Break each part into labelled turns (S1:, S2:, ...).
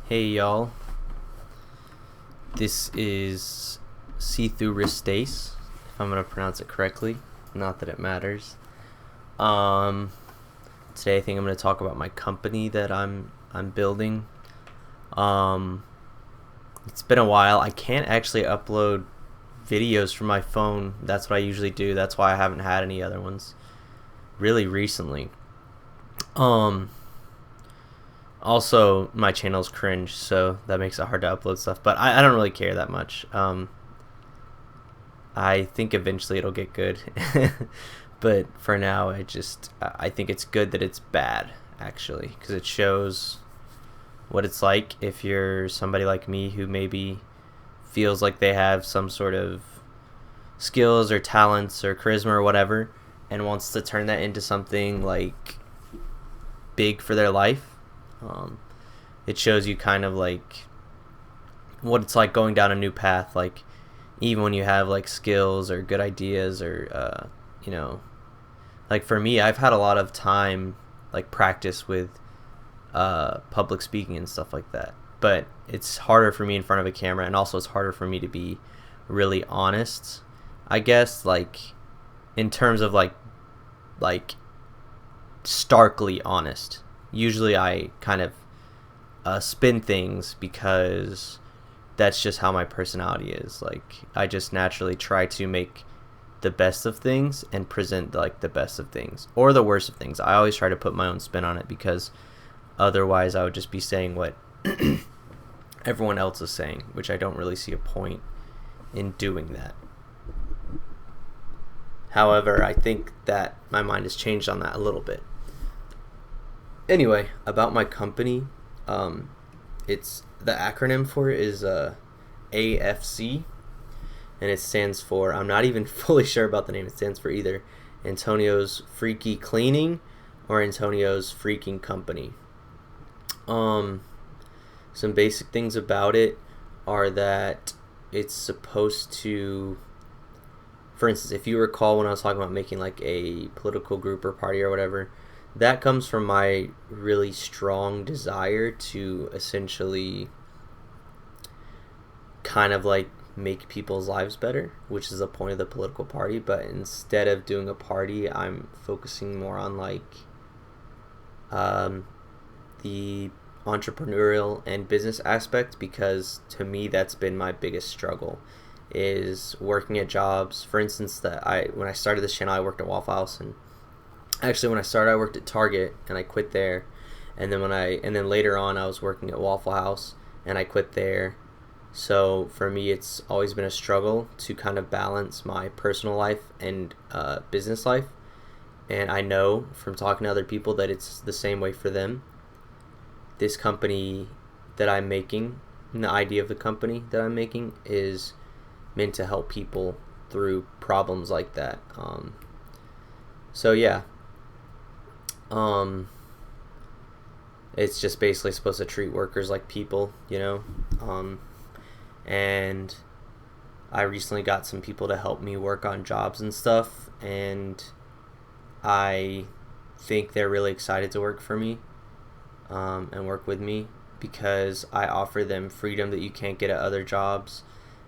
S1: Hey y'all, this is See-Through Ristace, if I'm going to pronounce it correctly, not that it matters. Today I think I'm going to talk about my company that I'm building. It's been a while. I can't actually upload videos from my phone. That's what I usually do. That's why I haven't had any other ones really recently. Also, my channel's cringe, so that makes it hard to upload stuff. But I don't really care that much. I think eventually it'll get good. But for now, I think it's good that it's bad, actually, because it shows what it's like if you're somebody like me who maybe feels like they have some sort of skills or talents or charisma or whatever and wants to turn that into something like big for their life. It shows you kind of like what it's like going down a new path, like even when you have like skills or good ideas or like for me, I've had a lot of time like practice with public speaking and stuff like that, but it's harder for me in front of a camera, and also it's harder for me to be really honest, I guess, like in terms of like starkly honest. Usually I kind of spin things because that's just how my personality is. Like I just naturally try to make the best of things and present like the best of things or the worst of things. I always try to put my own spin on it because otherwise I would just be saying what everyone else is saying, which I don't really see a point in doing that. However, I think that my mind has changed on that a little bit. Anyway, about my company, it's the acronym for it is AFC, and it stands for, I'm not even fully sure about the name. It stands for either Antonio's Freaky Cleaning or Antonio's Freaking Company. Some basic things about it are that it's supposed to, for instance, if you recall when I was talking about making like a political group or party or whatever, that comes from my really strong desire to essentially kind of like make people's lives better, which is the point of the political party. But instead of doing a party, I'm focusing more on like the entrepreneurial and business aspect, because to me that's been my biggest struggle, is working at jobs. For instance, when I started this channel, I worked at Waffle House, and actually when I started I worked at Target and I quit there, and then later on I was working at Waffle House and I quit there. So for me it's always been a struggle to kind of balance my personal life and business life, and I know from talking to other people that it's the same way for them. This company that I'm making, and the idea of the company that I'm making, is meant to help people through problems like that. So yeah, it's just basically supposed to treat workers like people, and I recently got some people to help me work on jobs and stuff, and I think they're really excited to work for me and work with me, because I offer them freedom that you can't get at other jobs,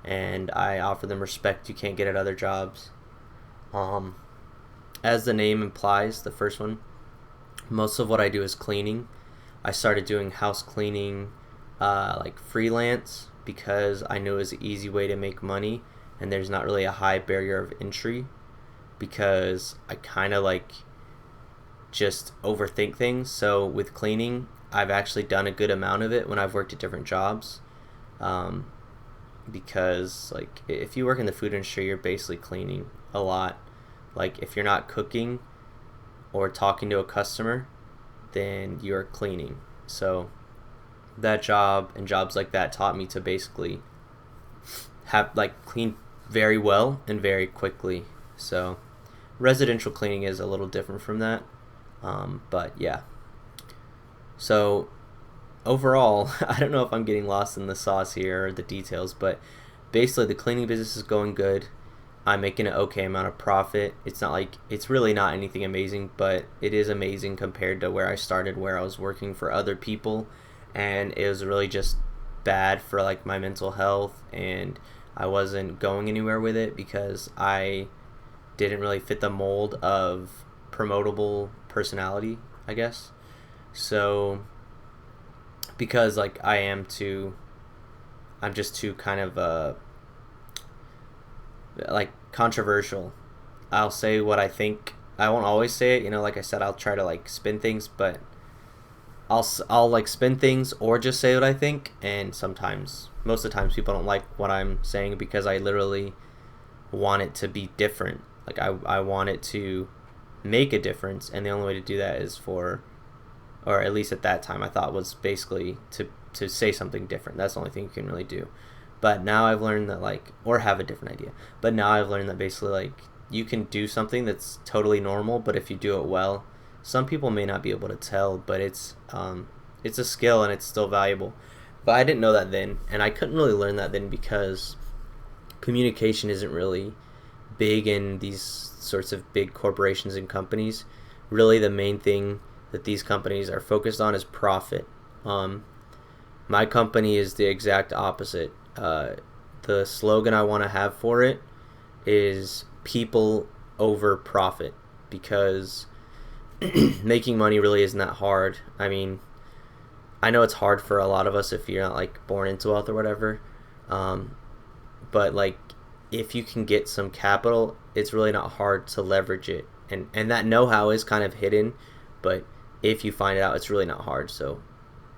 S1: and I offer them respect you can't get at other jobs. As the name implies, the first one, most of what I do is cleaning. I started doing house cleaning like freelance because I knew it was an easy way to make money, and there's not really a high barrier of entry, because I kind of like just overthink things. So with cleaning, I've actually done a good amount of it when I've worked at different jobs, because like if you work in the food industry, you're basically cleaning a lot. Like if you're not cooking or talking to a customer, then you're cleaning. So that job and jobs like that taught me to basically have like clean very well and very quickly. So residential cleaning is a little different from that, but yeah. So overall, I don't know if I'm getting lost in the sauce here or the details, but basically the cleaning business is going good. I'm making an okay amount of profit. It's not like, it's really not anything amazing, but it is amazing compared to where I started, where I was working for other people, and it was really just bad for like my mental health, and I wasn't going anywhere with it because I didn't really fit the mold of promotable personality, I guess. So because like I'm just too kind of like controversial. I'll say what I think. I won't always say it, like I said, I'll try to like spin things, but I'll like spin things or just say what I think, and sometimes, most of the times, people don't like what I'm saying because I literally want it to be different. Like I want it to make a difference, and the only way to do that is for, or at least at that time I thought, was basically to say something different. That's the only thing you can really do. But now I've learned that, like, or have a different idea. But now I've learned that basically, like, you can do something that's totally normal, but if you do it well, some people may not be able to tell, but it's a skill and it's still valuable. But I didn't know that then, and I couldn't really learn that then because communication isn't really big in these sorts of big corporations and companies. Really, the main thing that these companies are focused on is profit. My company is the exact opposite. The slogan I want to have for it is people over profit, because making money really isn't that hard. I mean, I know it's hard for a lot of us if you're not like born into wealth or whatever, but like if you can get some capital, it's really not hard to leverage it, and that know-how is kind of hidden, but if you find it out, it's really not hard. So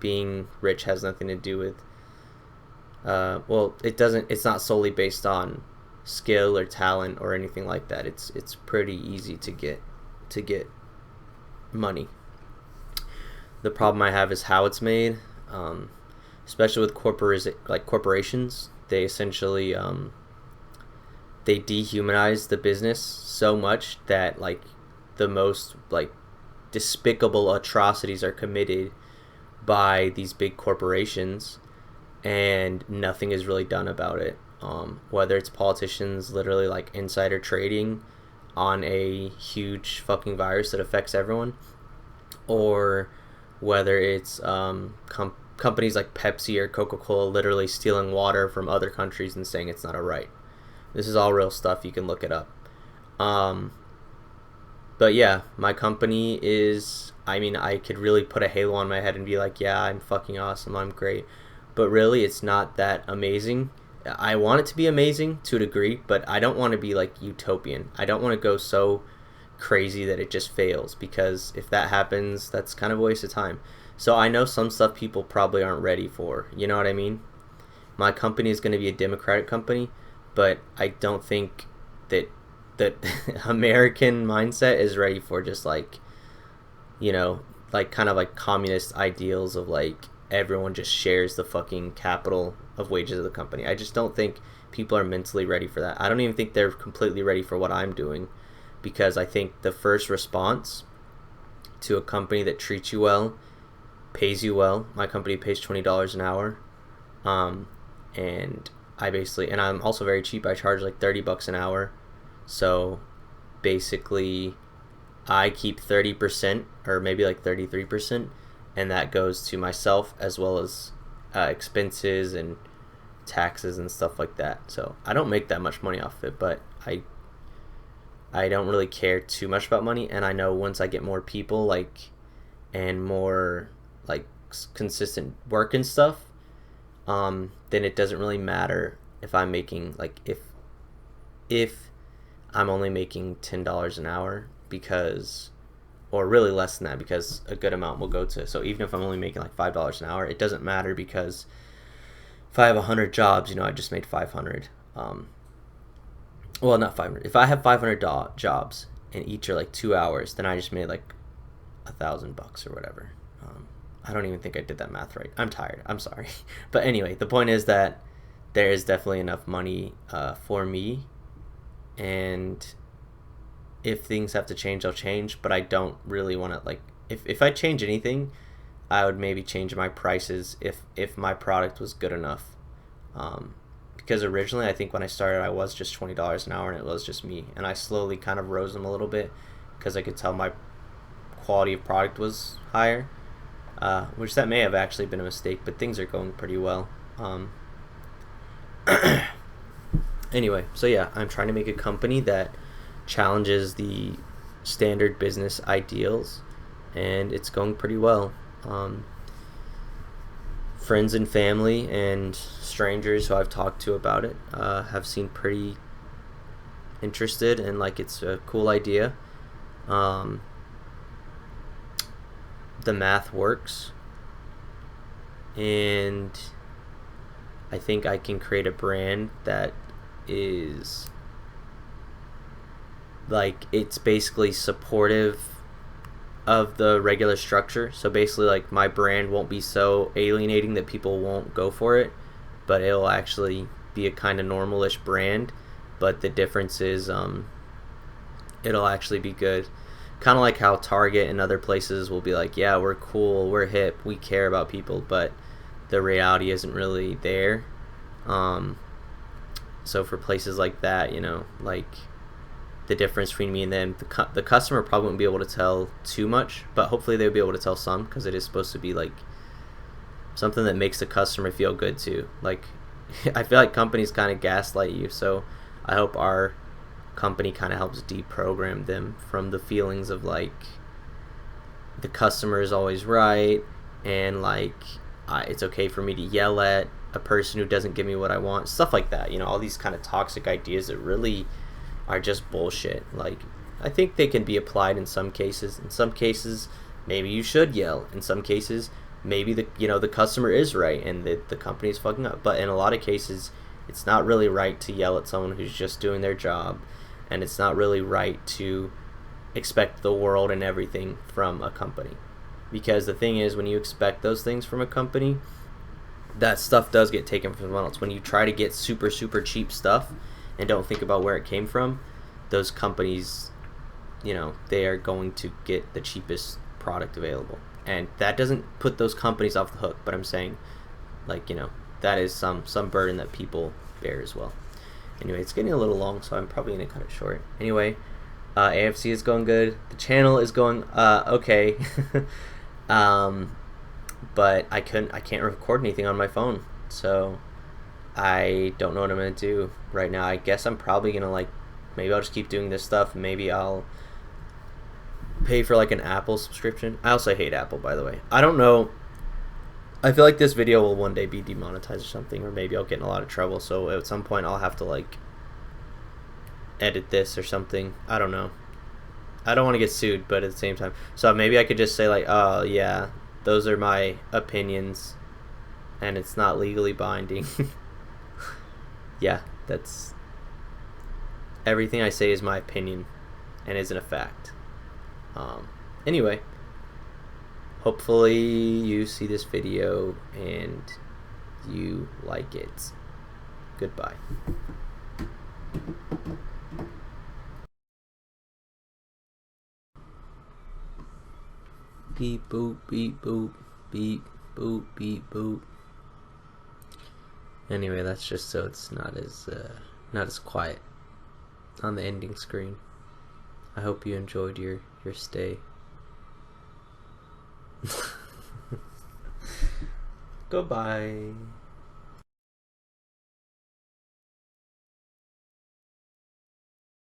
S1: being rich has nothing to do with it's not solely based on skill or talent or anything like that. It's pretty easy to get money. The problem I have is how it's made, especially with corporations. They essentially they dehumanize the business so much that like the most like despicable atrocities are committed by these big corporations, and nothing is really done about it. Whether it's politicians literally like insider trading on a huge fucking virus that affects everyone, or whether it's companies like Pepsi or Coca-Cola literally stealing water from other countries and saying it's not a right. This is all real stuff. You can look it up. But yeah, my company is, I mean, I could really put a halo on my head and be like, yeah, I'm fucking awesome, I'm great. But really, it's not that amazing. I want it to be amazing to a degree, but I don't want to be like utopian. I don't want to go so crazy that it just fails, because if that happens, that's kind of a waste of time. So I know some stuff people probably aren't ready for. You know what I mean? My company is going to be a democratic company, but I don't think that American mindset is ready for just like, like kind of like communist ideals of like everyone just shares the fucking capital of wages of the company. I just don't think people are mentally ready for that. I don't even think they're completely ready for what I'm doing, because I think the first response to a company that treats you well, pays you well. My company pays $20 an hour, and and I'm also very cheap. I charge like $30 an hour. So basically I keep 30%, or maybe like 33%, and that goes to myself as well as expenses and taxes and stuff like that. So I don't make that much money off of it, but I don't really care too much about money, and I know once I get more people like and more like consistent work and stuff, then it doesn't really matter if I'm making like if I'm only making $10 an hour, because, or really less than that, because a good amount will go to, so even if I'm only making like $5 an hour, it doesn't matter, because if I have 100 jobs, I just made 500. Well, not 500. If I have 500 jobs and each are like 2 hours, then I just made like $1,000 or whatever. I don't even think I did that math right. I'm tired. I'm sorry. But anyway, the point is that there is definitely enough money for me, and if things have to change, I'll change, but I don't really want to, like, if I change anything, I would maybe change my prices if my product was good enough, because originally I think when I started I was just $20 an hour and it was just me, and I slowly kind of rose them a little bit because I could tell my quality of product was higher, which that may have actually been a mistake, but things are going pretty well. Anyway, so yeah, I'm trying to make a company that challenges the standard business ideals, and it's going pretty well. Friends and family and strangers who I've talked to about it have seemed pretty interested and like it's a cool idea. The math works, and I think I can create a brand that is like, it's basically supportive of the regular structure. So basically, like, my brand won't be so alienating that people won't go for it, but it'll actually be a kind of normalish brand. But the difference is it'll actually be good. Kind of like how Target and other places will be like, yeah, we're cool, we're hip, we care about people, but the reality isn't really there. So for places like that, you know, like, the difference between me and them, the customer probably won't be able to tell too much, but hopefully they'll be able to tell some, because it is supposed to be like something that makes the customer feel good too. Like, I feel like companies kind of gaslight you, so I hope our company kind of helps deprogram them from the feelings of like the customer is always right, and like it's okay for me to yell at a person who doesn't give me what I want, stuff like that. You know, all these kind of toxic ideas that really are just bullshit. Like, I think they can be applied in some cases. In some cases, maybe you should yell. In some cases, maybe the customer is right and the company is fucking up. But in a lot of cases, it's not really right to yell at someone who's just doing their job, and it's not really right to expect the world and everything from a company. Because the thing is, when you expect those things from a company, that stuff does get taken from someone else. When you try to get super, super cheap stuff and don't think about where it came from, those companies, you know, they are going to get the cheapest product available. And that doesn't put those companies off the hook, but I'm saying, like, you know, that is some burden that people bear as well. Anyway, it's getting a little long, so I'm probably going to cut it short. Anyway, AFC is going good. The channel is going okay. But I can't record anything on my phone, so I don't know what I'm gonna do right now. I guess I'm probably gonna, like, maybe I'll just keep doing this stuff. Maybe I'll pay for like an Apple subscription. I also hate Apple, by the way. I don't know. I feel like this video will one day be demonetized or something, or maybe I'll get in a lot of trouble. So at some point I'll have to like edit this or something. I don't know. I don't want to get sued, but at the same time, so maybe I could just say like, oh yeah, those are my opinions, and it's not legally binding. Yeah, that's everything I say is my opinion and isn't a fact. Anyway, hopefully you see this video and you like it. Goodbye. Beep boop, beep boop, beep boop, beep boop. Anyway, that's just so it's not as quiet on the ending screen. I hope you enjoyed your stay. Goodbye.